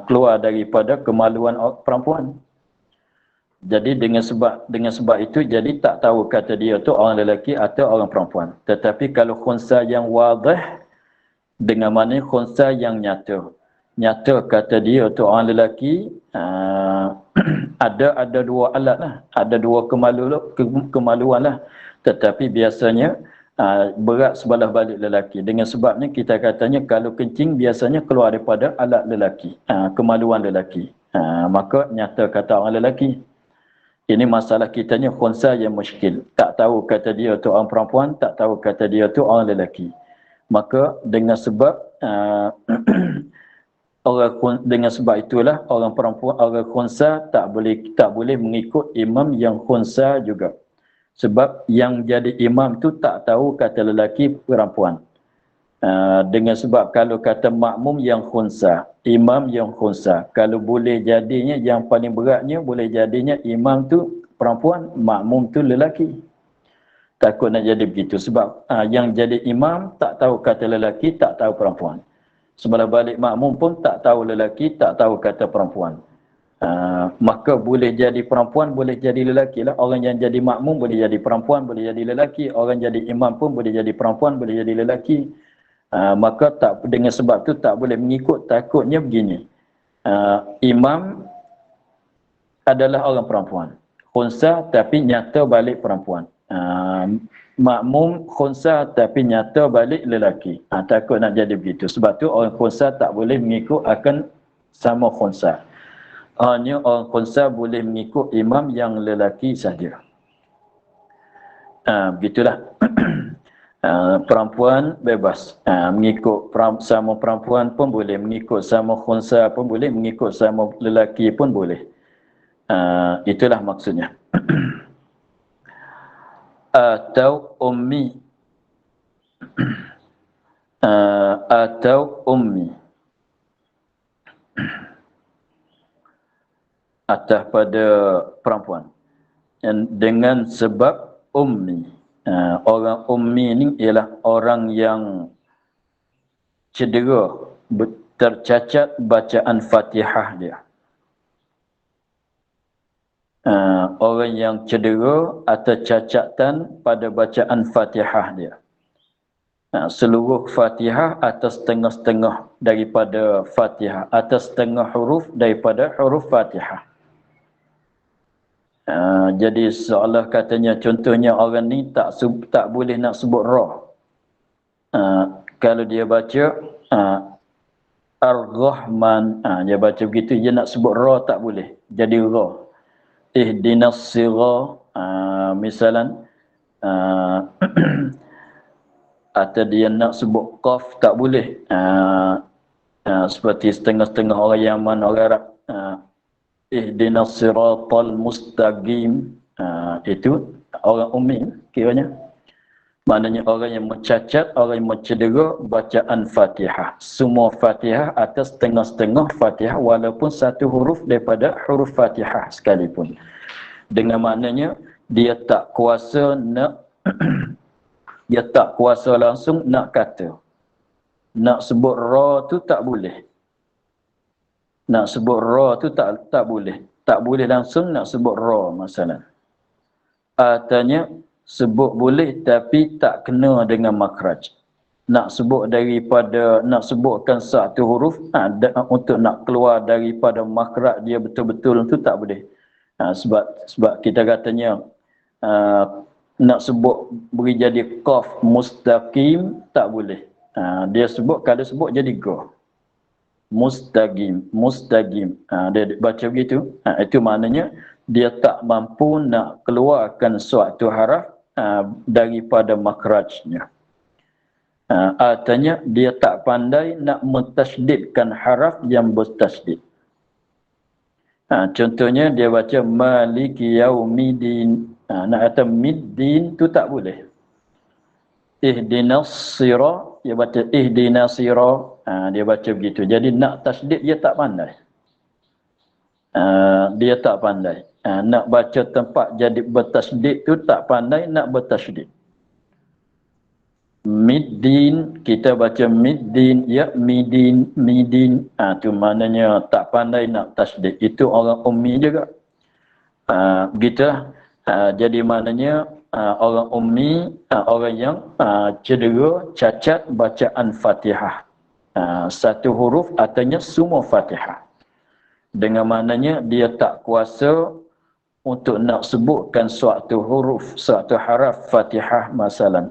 keluar daripada kemaluan perempuan. Jadi dengan sebab itu jadi tak tahu kata dia tu orang lelaki atau orang perempuan. Tetapi kalau khunsa yang wadih, dengan mana khunsa yang nyata. Nyata kata dia tu orang lelaki, ada dua alat lah, ada dua kemaluan lah. Tetapi biasanya berat sebelah balik lelaki. Dengan sebabnya kita katanya kalau kencing biasanya keluar daripada alat lelaki, kemaluan lelaki. Maka nyata kata orang lelaki. Ini masalah kitanya khunsa yang muskil. Tak tahu kata dia tu orang perempuan, tak tahu kata dia tu orang lelaki. Maka dengan sebab dengan sebab itulah orang perempuan, orang khunsa tak boleh mengikut imam yang khunsa juga. Sebab yang jadi imam tu tak tahu kata lelaki perempuan. Dengan sebab kalau kata makmum yang khunsa, imam yang khunsa, kalau boleh jadinya yang paling beratnya boleh jadinya imam tu perempuan, makmum tu lelaki. Takut nak jadi begitu sebab yang jadi imam tak tahu kata lelaki, tak tahu perempuan. Sebelah balik makmum pun tak tahu lelaki, tak tahu kata perempuan. Maka boleh jadi perempuan, boleh jadi lelaki lah. Orang yang jadi makmum boleh jadi perempuan, boleh jadi lelaki. Orang jadi imam pun boleh jadi perempuan, boleh jadi lelaki. Maka dengan sebab tu tak boleh mengikut. Takutnya begini, imam adalah orang perempuan, khunsa tapi nyata balik perempuan. Makmum khunsa tapi nyata balik lelaki. Takut nak jadi begitu. Sebab tu orang khunsa tak boleh mengikut akan sama khunsa. Hanya orang khunsa boleh mengikut imam yang lelaki saja. Begitulah. Perempuan bebas mengikut sama perempuan pun boleh, mengikut sama khunsa pun boleh, mengikut sama lelaki pun boleh. Itulah maksudnya. Atau ummi, atau ummi, atas pada perempuan. Dan dengan sebab ummi. Orang ummi ni ialah orang yang cedera, tercacat bacaan Fatihah dia. Orang yang cedera atau cacatan pada bacaan Fatihah dia. Seluruh Fatihah atau setengah-setengah daripada Fatihah, atau setengah huruf daripada huruf Fatihah. Jadi seolah katanya, contohnya orang ni tak boleh nak sebut ra. Kalau dia baca Ar-Rahman, dia baca begitu, dia nak sebut ra tak boleh, jadi ra. Ihdinas sirah, misalan atau dia nak sebut qaf tak boleh. Seperti setengah-setengah orang Yaman, orang Arab, ihdinas siratal mustaqim, itu orang ummi kiranya. Maknanya orang yang mencacat, orang yang mencedera bacaan Fatihah. Semua Fatihah atau setengah-setengah Fatihah walaupun satu huruf daripada huruf Fatihah sekalipun. Dengan maknanya dia tak kuasa nak dia tak kuasa langsung nak kata. Nak sebut ra tu tak boleh. Nak sebut ra tu tak boleh. Tak boleh langsung nak sebut ra masalah. Artinya sebut boleh tapi tak kena dengan makhraj. Nak sebutkan satu huruf untuk nak keluar daripada makhraj dia betul-betul tu tak boleh. Sebab kita katanya nak sebut beri jadi qaf mustaqim tak boleh. Dia sebut, kalau sebut jadi ga. Mustaqim. Dia baca begitu. Itu maknanya dia tak mampu nak keluarkan suatu haraf daripada makhrajnya. Artinya dia tak pandai nak mentasydidkan haraf yang bertasydid. Contohnya dia baca maliki yaumidin. Nak kata middin tu tak boleh. Ihdinas sira, dia baca ihdinas sira. Dia baca begitu. Jadi nak tasydid dia tak pandai. Dia tak pandai. Nak baca tempat jadi bertasydid tu tak pandai nak bertasydid. Middin, kita baca middin, ya midin. Tu maknanya tak pandai nak tasydid. Itu orang ummi juga. Begitulah. Jadi maknanya orang ummi, orang yang cedera, cacat bacaan Fatihah. Satu huruf artinya semua Fatihah. Dengan maknanya dia tak kuasa untuk nak sebutkan suatu huruf, suatu haraf Fatihah masalan.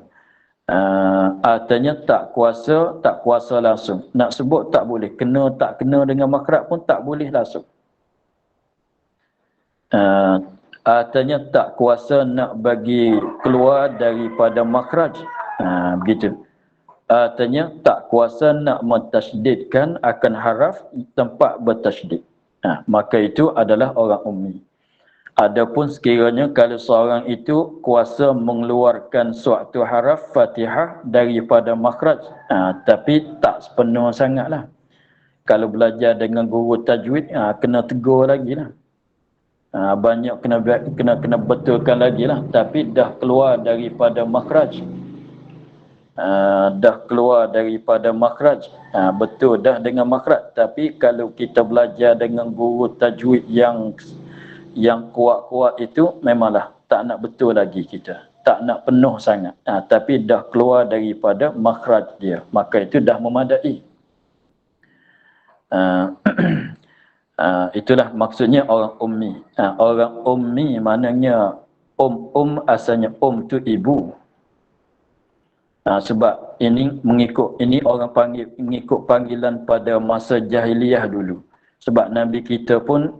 Artinya tak kuasa langsung. Nak sebut tak boleh. Tak kena dengan makhraj pun tak boleh langsung. Artinya tak kuasa nak bagi keluar daripada makhraj. Begitu. Artinya tak kuasa nak mentasydidkan akan haraf tempat bertasydid. Maka itu adalah orang ummi. Adapun sekiranya kalau seorang itu kuasa mengeluarkan suatu haraf Fatihah daripada makhraj, tapi tak sepenuh sangatlah. Kalau belajar dengan guru tajwid, kena tegur lagi lah. Banyak kena betulkan lagi lah. Tapi dah keluar daripada makhraj. Betul dah dengan makhraj. Tapi kalau kita belajar dengan guru tajwid yang kuat-kuat itu, memanglah tak nak betul lagi kita. Tak nak penuh sangat. Tapi dah keluar daripada makhraj dia. Maka itu dah memadai. Itulah maksudnya orang ummi. Orang ummi maknanya asalnya tu ibu. Sebab ini orang panggil mengikut panggilan pada masa jahiliyah dulu. Sebab Nabi kita pun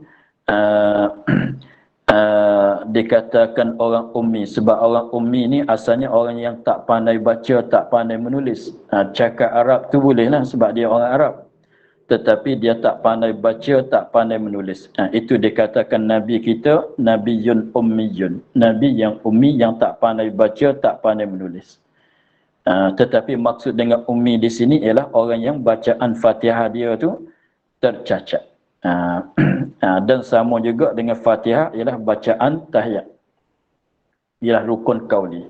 dikatakan orang ummi. Sebab orang ummi ni asalnya orang yang tak pandai baca, tak pandai menulis. Cakap Arab tu bolehlah sebab dia orang Arab. Tetapi dia tak pandai baca, tak pandai menulis. Itu dikatakan Nabi kita, Nabiyun Ummiyun. Nabi yang ummi, yang tak pandai baca, tak pandai menulis. Tetapi maksud dengan ummi di sini ialah orang yang bacaan Fatihah dia tu tercacat. Dan sama juga dengan Fatihah ialah bacaan tahiyat. Ialah rukun qauli.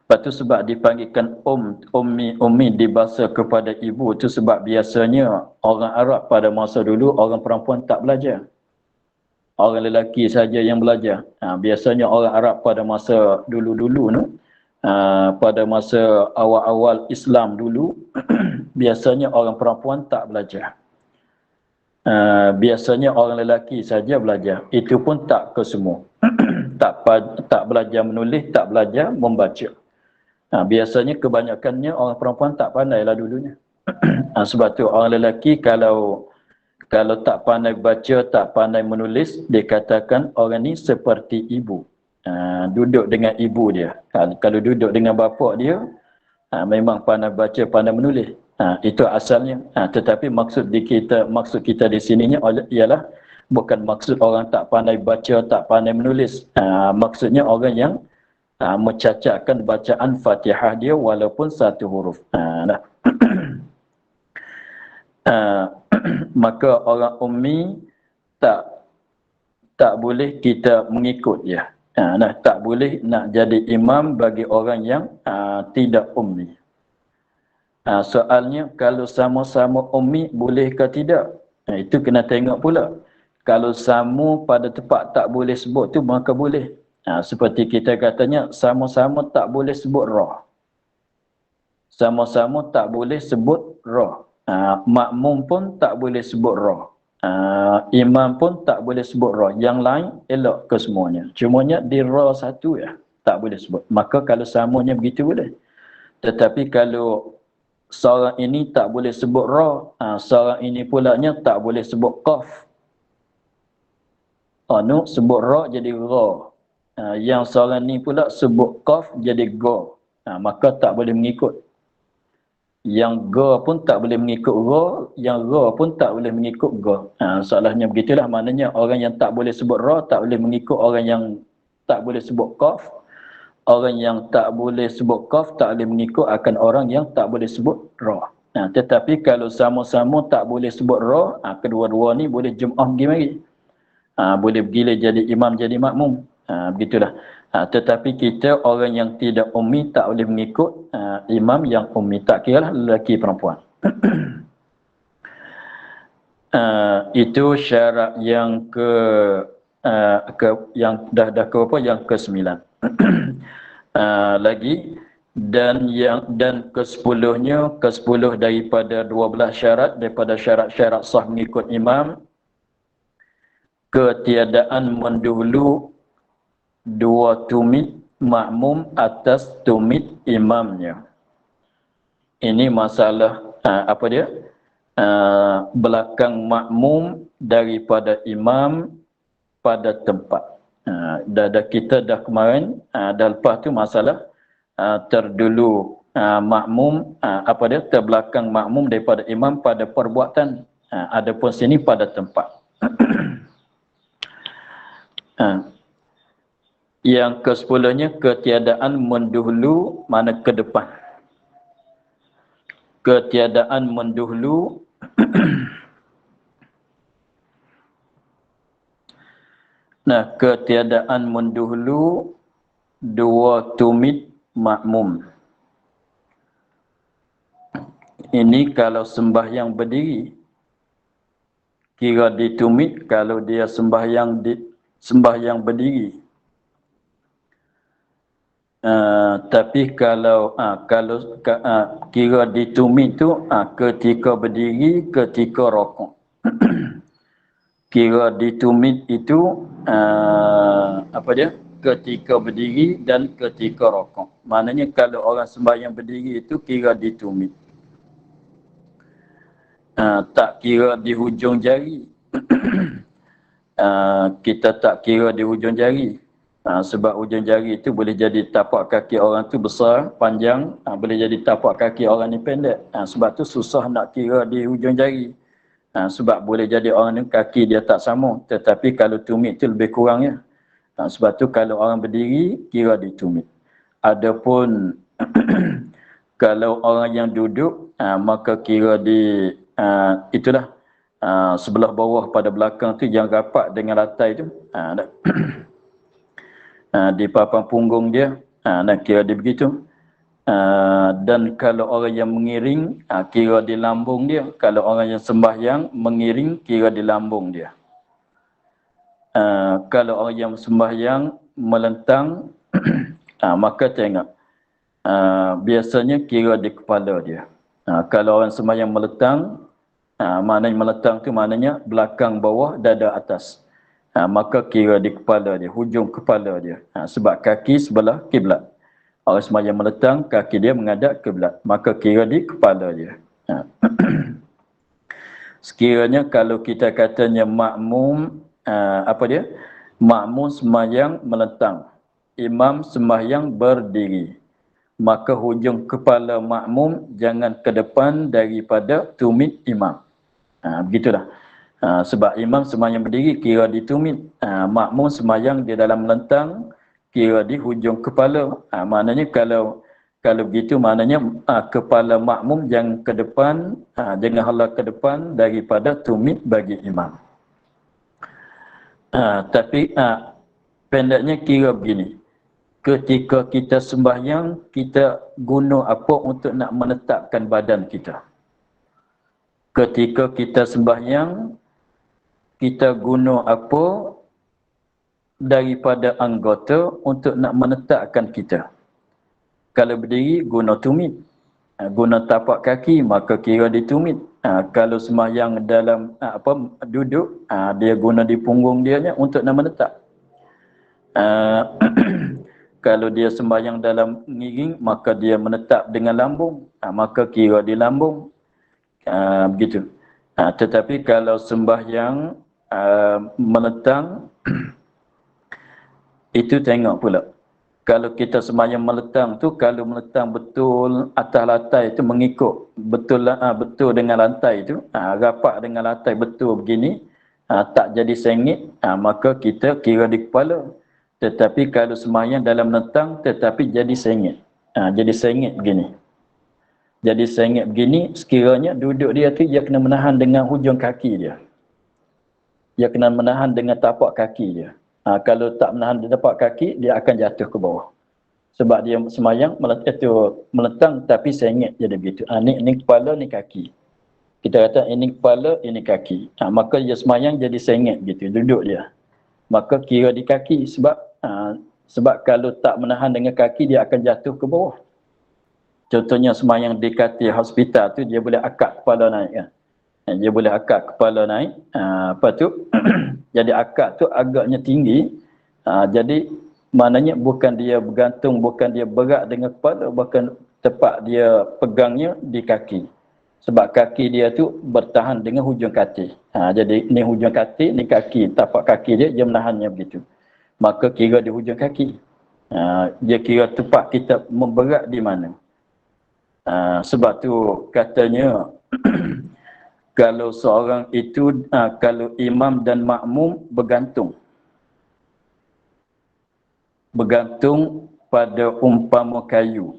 Lepas tu sebab dipanggilkan ummi dibahasa kepada ibu tu sebab biasanya orang Arab pada masa dulu orang perempuan tak belajar. Orang lelaki saja yang belajar. Biasanya orang Arab pada masa dulu-dulu tu, pada masa awal-awal Islam dulu, biasanya orang perempuan tak belajar. Biasanya orang lelaki saja belajar. Itu pun tak ke semua. tak belajar menulis, tak belajar membaca. Biasanya kebanyakannya orang perempuan tak pandailah dulunya. Sebab tu orang lelaki kalau tak pandai baca, tak pandai menulis, dikatakan orang ni seperti ibu. Duduk dengan ibu dia. Kalau duduk dengan bapa dia, memang pandai baca, pandai menulis. Itu asalnya. Tetapi maksud kita di sininya ialah bukan maksud orang tak pandai baca, tak pandai menulis. Maksudnya orang yang mencacatkan bacaan Fatihah dia walaupun satu huruf. Maka orang ummi tak boleh kita mengikut dia. Tak boleh nak jadi imam bagi orang yang tidak ummi. Soalnya kalau sama-sama ummi boleh ke tidak? Itu kena tengok pula. Kalau sama pada tempat tak boleh sebut tu maka boleh. Seperti kita katanya sama-sama tak boleh sebut roh. Sama-sama tak boleh sebut roh. Makmum pun tak boleh sebut roh. Imam pun tak boleh sebut roh. Yang lain elok ke semuanya. Cumanya di roh satu ya tak boleh sebut. Maka kalau samanya begitu boleh. Tetapi kalau seorang ini tak boleh sebut roh, seorang ini pulanya tak boleh sebut qaf. Sebut roh jadi ra. Yang seorang ni pula sebut qaf jadi ga. Maka tak boleh mengikut. Yang ga pun tak boleh mengikut ra, yang ra pun tak boleh mengikut ga. Soalnya begitulah, maknanya orang yang tak boleh sebut ra tak boleh mengikut orang yang tak boleh sebut qaf. Orang yang tak boleh sebut qaf tak boleh mengikut akan orang yang tak boleh sebut ra. Tetapi kalau sama-sama tak boleh sebut ra, kedua-dua ni boleh jemaah pergi mari. Boleh pergi jadi imam, jadi makmum. Begitulah. Tetapi kita orang yang tidak ummi tak boleh mengikut imam yang ummi. Tak kira lah lelaki perempuan. Itu syarat yang yang dah ke apa? Yang ke-9. Lagi dan ke-10-nya, ke-10 daripada 12 syarat, daripada syarat-syarat sah mengikut imam, ketiadaan mendahulu dua tumit makmum atas tumit imamnya. Ini masalah apa dia? Belakang makmum daripada imam pada tempat. Kita dah kemarin, dah lepas tu masalah terdulu makmum, apa dia? Terbelakang makmum daripada imam pada perbuatan. Adapun sini pada tempat. Yang ke-10-nya ketiadaan mendahulu, mana ke depan. Ketiadaan mendahulu ketiadaan mendahulu dua tumit makmum. Ini kalau sembahyang berdiri, kira ditumit kalau dia sembahyang berdiri. Tapi kalau kira ditumit tu ketika berdiri, ketika rokok. Kira ditumit itu apa dia? Ketika berdiri dan ketika rokok. Maknanya kalau orang sembahyang berdiri itu kira ditumit. Tak kira di hujung jari. Kita tak kira di hujung jari. Sebab hujung jari itu boleh jadi tapak kaki orang tu besar, panjang, boleh jadi tapak kaki orang ni pendek. Sebab tu susah nak kira di hujung jari. Sebab boleh jadi orang ni kaki dia tak sama. Tetapi kalau tumit tu lebih kurang ya. Sebab tu kalau orang berdiri, kira di tumit. Adapun kalau orang yang duduk, maka kira di itulah sebelah bawah pada belakang tu yang rapat dengan lantai tu. Di papan punggung dia, nak kira dia begitu. Dan kalau orang yang mengiring, kira di lambung dia. Kalau orang yang sembahyang mengiring, kira di lambung dia. Kalau orang yang sembahyang melentang, maka tengok, biasanya kira di kepala dia. Kalau orang sembahyang melentang, maknanya melentang tu maknanya belakang bawah, dada atas. Maka kira di kepala dia, hujung kepala dia. Sebab kaki sebelah kiblat. Orang sembahyang melentang, kaki dia menghadap kiblat. Maka kira di kepala dia. Sekiranya kalau kita katanya makmum, apa dia? Makmum sembahyang melentang. imam sembahyang berdiri, maka hujung kepala makmum jangan ke depan daripada tumit imam. Begitulah. Sebab imam sembahyang berdiri kira di tumit, makmum sembahyang di dalam melentang kira di hujung kepala. Maknanya kalau begitu maknanya kepala makmum jangan ke depan, jangan hala ke depan daripada tumit bagi imam. Tapi pendeknya kira begini. Ketika kita sembahyang, kita guna apa untuk nak menetapkan badan kita? Ketika kita sembahyang, kita guna apa daripada anggota untuk nak menetapkan kita? Kalau berdiri, guna tumit. Guna tapak kaki, maka kira ditumit. Kalau sembahyang dalam duduk, dia guna di punggung dia untuk nak menetap. Kalau dia sembahyang dalam ngiring, maka dia menetap dengan lambung, maka kira di lambung. Begitu. Tetapi kalau sembahyang melentang, itu tengok pula. Kalau kita sembahyang melentang tu, kalau melentang betul atas lantai tu mengikut betul dengan lantai tu, rapat dengan lantai betul begini, tak jadi sengit, maka kita kira di kepala. Tetapi kalau sembahyang dalam melentang tetapi jadi sengit, jadi sengit begini. Jadi sengit begini, sekiranya duduk dia tu dia kena menahan dengan hujung kaki dia. Dia kena menahan dengan tapak kaki dia. Kalau tak menahan dengan tapak kaki, dia akan jatuh ke bawah. Sebab dia sembahyang melentang tapi sengit jadi begitu. Ni kepala, ni kaki. Kita kata ini kepala, ini kaki. Maka dia sembahyang jadi sengit gitu, duduk dia. Maka kira di kaki sebab kalau tak menahan dengan kaki dia akan jatuh ke bawah. Contohnya sembahyang di katil hospital tu dia boleh akak kepala naik kan. Dia boleh akak kepala naik. Lepas tu jadi akak tu agaknya tinggi. Jadi maknanya bukan dia bergantung, bukan dia berat dengan kepala, bahkan tepat dia pegangnya di kaki. Sebab kaki dia tu bertahan dengan hujung katil. Jadi ni hujung katil, ni kaki, tapak kaki dia menahannya begitu. Maka kira di hujung kaki. Dia kira tepat kita memberat di mana. Sebab tu katanya kalau seorang itu, kalau imam dan makmum bergantung pada umpama kayu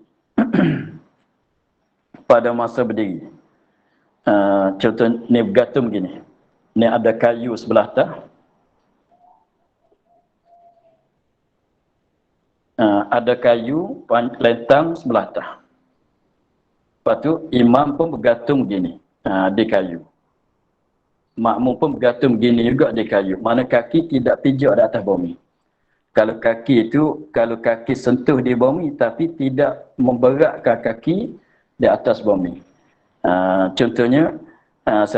pada masa berdiri. Contoh ni bergantung begini. Ni ada kayu sebelah atas. Ada kayu lentang sebelah atas. Lepas tu imam pun bergantung begini di kayu. Makmum pun bergantung begini juga di kayu. Mana kaki tidak pijak di atas bumi. Kalau kaki sentuh di bumi tapi tidak memberatkan kaki di atas bumi. Contohnya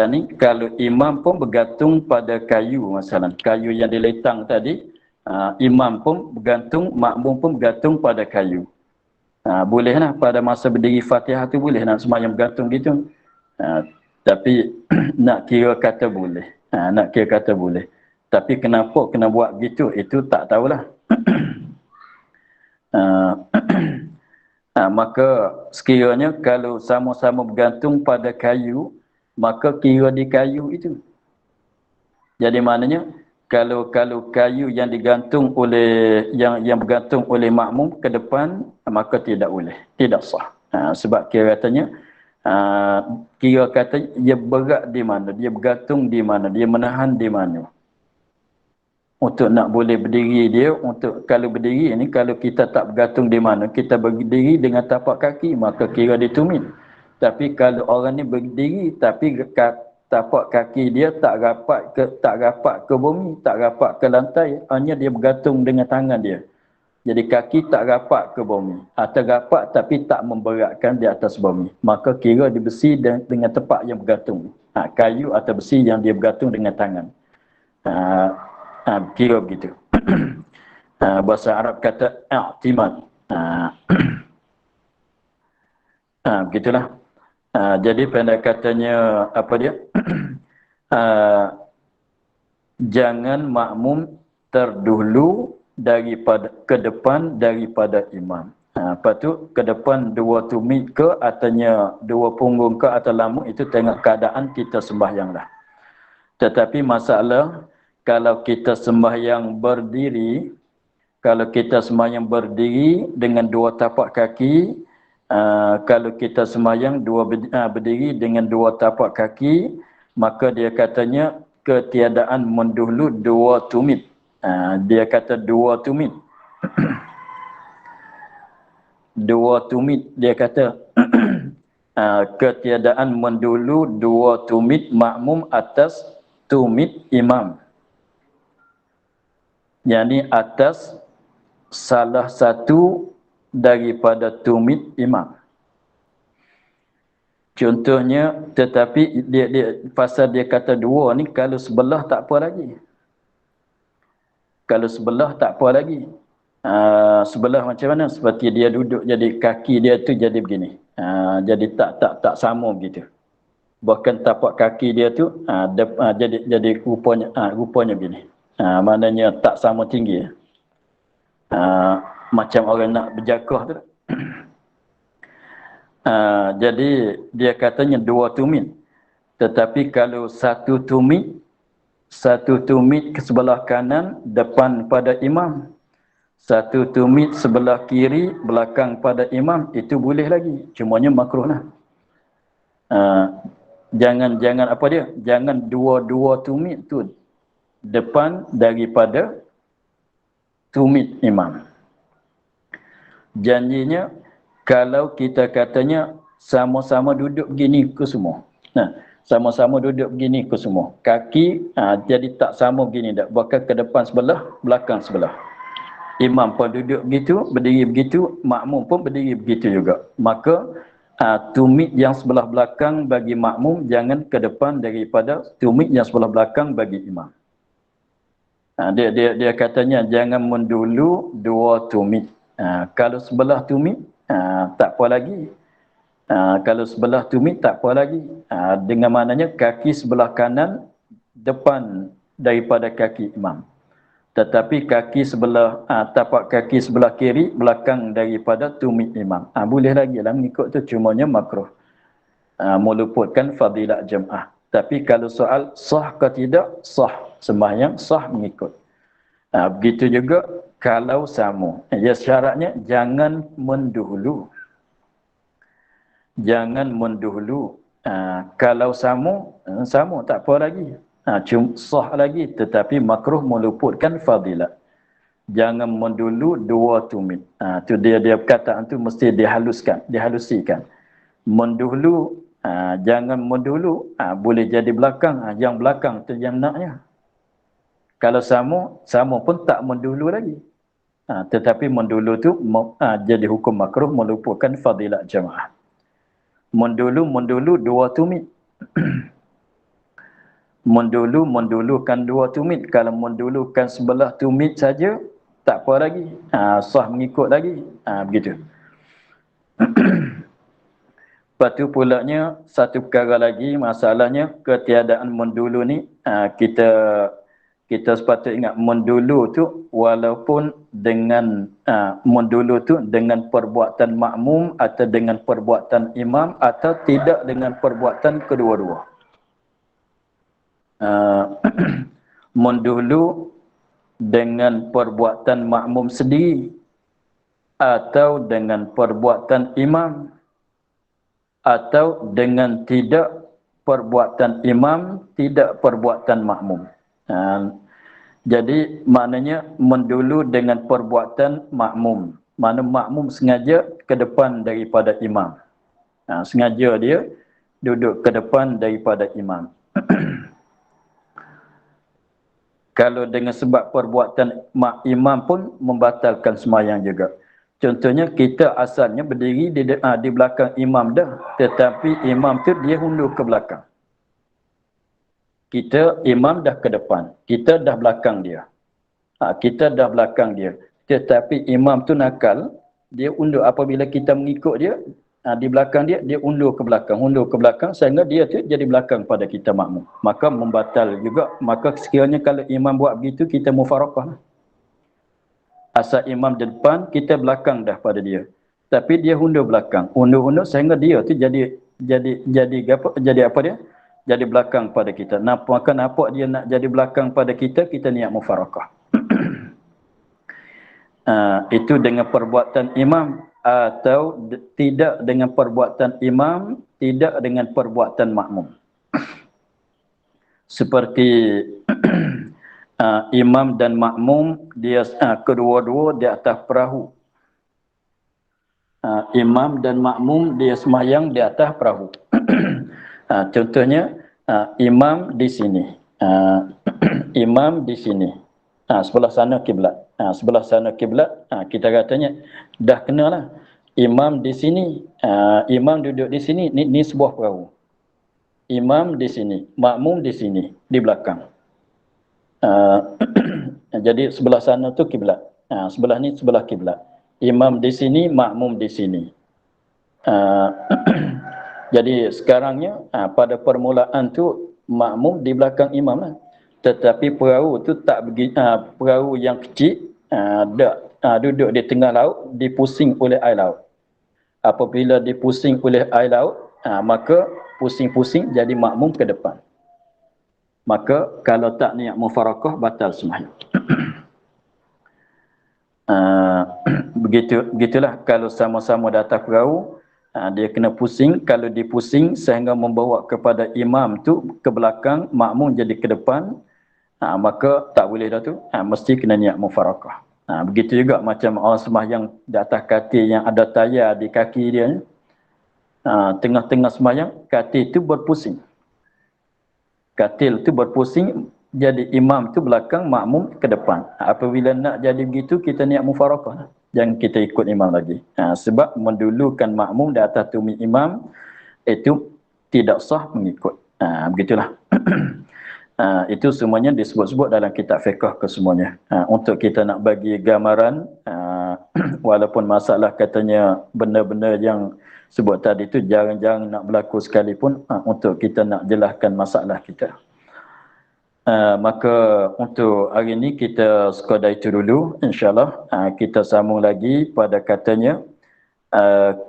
ni kalau imam pun bergantung pada kayu, masalah kayu yang diletang tadi, imam pun bergantung, makmum pun bergantung pada kayu. Bolehlah pada masa berdiri Fatihah tu boleh nak sembahyang bergantung gitu. Tapi nak kira kata boleh. Nak kira kata boleh. Tapi kenapa kena buat gitu, itu tak tahulah. Maka sekiranya kalau sama-sama bergantung pada kayu, maka kira di kayu itu. Jadi maknanya kalau kayu yang digantung oleh yang bergantung oleh makmum ke depan, maka tidak boleh, tidak sah. Sebab kira katanya kira kata dia berat di mana, dia bergantung di mana, dia menahan di mana. Untuk nak boleh berdiri dia, untuk kalau berdiri ni, kalau kita tak bergantung di mana, kita berdiri dengan tapak kaki, maka kira ditumit. Tapi kalau orang ni berdiri tapi tapak kaki dia tak rapat ke bumi, tak rapat ke lantai, hanya dia bergantung dengan tangan dia. Jadi kaki tak rapat ke bumi, atau rapat tapi tak memberatkan di atas bumi, maka kira di besi dengan tepat yang bergantung. Kayu atau besi yang dia bergantung dengan tangan. Kira begitu. Bahasa Arab kata i'timad. Begitulah. Jadi pendek katanya apa dia? Jangan makmum terdahulu ke depan daripada imam. Lepas tu ke depan 2 tumit ke ataunya 2 punggung ke atau lambung, itu tengok keadaan kita sembahyang dah. Tetapi masalah kalau kita sembahyang berdiri, dengan 2 tapak kaki, kalau kita sembahyang berdiri dengan 2 tapak kaki, maka dia katanya ketiadaan mendahulu 2 tumit. Dia kata 2 tumit. 2 tumit dia kata ketiadaan mendahulu 2 tumit makmum atas tumit imam. Yani atas salah satu daripada tumit imam. Contohnya, tetapi pasal dia kata 2 ni, kalau sebelah tak apa lagi. Kalau sebelah tak apa lagi. Sebelah macam mana? Seperti dia duduk, jadi kaki dia tu jadi begini. Jadi tak sama begitu. Bahkan tapak kaki dia tu jadi rupanya begini. Maknanya tak sama tinggi. Macam orang nak berjakah tu. Jadi dia katanya 2 tumit. Tetapi kalau 1 tumit ke sebelah kanan depan pada imam, 1 tumit sebelah kiri belakang pada imam, itu boleh lagi. Cumanya makruh lah. Jangan apa dia? Jangan 2 tumit tu depan daripada tumit imam. Janjinya kalau kita katanya sama-sama duduk begini ke semua. Sama-sama duduk begini ke semua. Kaki jadi tak sama begini dak. Bahkan ke depan sebelah, belakang sebelah. Imam pun duduk begitu, berdiri begitu, makmum pun berdiri begitu juga. Maka tumit yang sebelah belakang bagi makmum jangan ke depan daripada tumit yang sebelah belakang bagi imam. Dia katanya jangan mendulu 2 tumit. Kalau sebelah tumit tak apa lagi. Kalau sebelah tumit tak apa lagi. Dengan maknanya kaki sebelah kanan depan daripada kaki imam. Tetapi kaki sebelah tapak kaki sebelah kiri belakang daripada tumit imam. Boleh lagi lah mengikut tu, cumanya makruh. Meluputkan fadilat jemaah. Tapi kalau soal sah ke tidak, sah. Sembahyang sah mengikut. Begitu juga kalau sama. Ya, syaratnya jangan mendahulu. Jangan mendahulu. Kalau sama tak apa lagi. Cuma sah lagi, tetapi makruh meluputkan fadilat. Jangan mendulu 2 tumit. Tu dia perkataan tu mesti dihalusikan. Mendulu, jangan mendulu, boleh jadi belakang. Yang belakang tu yang naknya. Kalau sama pun tak mendulu lagi. Tetapi mendulu tu jadi hukum makruh meluputkan fadilat jemaah. Mendulu 2 tumit. Mendulukan 2 tumit. Kalau mendulukan sebelah tumit saja, tak apa lagi. Sah mengikut lagi. Begitu. Lepas tu pulaknya, satu perkara lagi, masalahnya ketiadaan mendulu ni, kita sepatutnya ingat mendulu tu, walaupun dengan mendulu tu dengan perbuatan makmum atau dengan perbuatan imam atau tidak dengan perbuatan kedua-dua. Mendulu dengan perbuatan makmum sendiri atau dengan perbuatan imam atau dengan tidak perbuatan imam, tidak perbuatan makmum. Jadi maknanya mendulu dengan perbuatan makmum. Mana makmum sengaja ke depan daripada imam. Sengaja dia duduk ke depan daripada imam. Kalau dengan sebab perbuatan imam pun membatalkan sembahyang juga. Contohnya kita asalnya berdiri di belakang imam dah, tetapi imam tu dia undur ke belakang. Imam dah ke depan, kita dah belakang dia. Tetapi imam tu nakal, dia undur apabila kita mengikut dia, di belakang dia undur ke belakang sehingga dia tu jadi belakang pada kita makmum. Maka membatal juga. Maka sekiranya kalau imam buat begitu, kita mufaraqah. Asal imam di depan, kita belakang dah pada dia. Tapi dia hundur belakang. Hundur-hundur sehingga dia tu jadi apa dia? Jadi belakang pada kita. Maka nampak dia nak jadi belakang pada kita, kita niat mufarakah. Itu dengan perbuatan imam atau tidak dengan perbuatan imam, tidak dengan perbuatan makmum. Seperti imam dan makmum, dia kedua-dua di atas perahu. Imam dan makmum dia sembahyang di atas perahu. Contohnya imam di sini, imam di sini, sebelah sana kiblat, sebelah sana kiblat, kita katanya dah kenalah. Imam di sini, imam duduk di sini, ni sebuah perahu. Imam di sini, makmum di sini, di belakang. Jadi sebelah sana tu kiblat, sebelah ni sebelah kiblat. Imam di sini, makmum di sini. Jadi sekarangnya pada permulaan tu makmum di belakang imam lah. Tetapi perahu tu tak begitu, perahu yang kecil duduk di tengah laut, dipusing oleh air laut. Apabila dipusing oleh air laut, maka pusing-pusing jadi makmum ke depan. Maka kalau tak niat mufarakah, batal sembahyang. Begitulah kalau sama-sama di atas perahu, dia kena pusing. Kalau dipusing sehingga membawa kepada imam tu ke belakang, makmum jadi ke depan, maka tak boleh dah tu, mesti kena niat mufarakah. Begitu juga macam orang sembahyang di atas katil yang ada tayar di kaki dia, tengah-tengah sembahyang katil tu berpusing. Katil tu berpusing, jadi imam tu belakang, makmum ke depan. Apabila nak jadi begitu, kita niat mufarakah. Jangan kita ikut imam lagi. Sebab mendulukan makmum di atas tumit imam, itu tidak sah mengikut. Begitulah. Itu semuanya disebut-sebut dalam kitab fiqh kesemuanya. Untuk kita nak bagi gambaran, walaupun masalah katanya benda-benda yang sebut tadi itu jarang-jarang nak berlaku sekalipun, untuk kita nak jelaskan masalah kita. Maka untuk hari ini kita sekadar itu dulu, insyaAllah. Kita sambung lagi pada katanya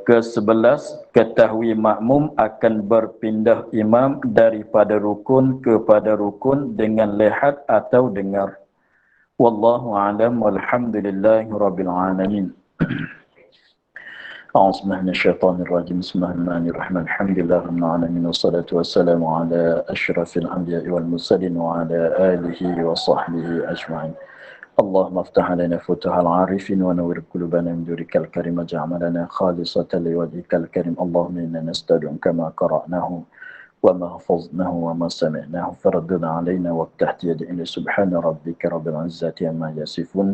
ke-11, ketahui makmum akan berpindah imam daripada rukun kepada rukun dengan lihat atau dengar. Wallahu a'lam walhamdulillahi rabbil alamin. أعوذ بالله من الشيطان الرجيم بسم الله الرحمن الرحيم الحمد لله رب العالمين والصلاة والسلام على أشرف الأنبياء والمرسلين وعلى آله وصحبه أجمعين اللهم افتح علينا فتوح العارفين ونور قلوبنا من نورك الكريم واجعلنا خالصة لوجهك الكريم اللهم إنا نستودعك كما قرأناه وما حفظناه وما سمعناه فردنا علينا وافتح يدينا سبحان ربك رب العزة عما يصفون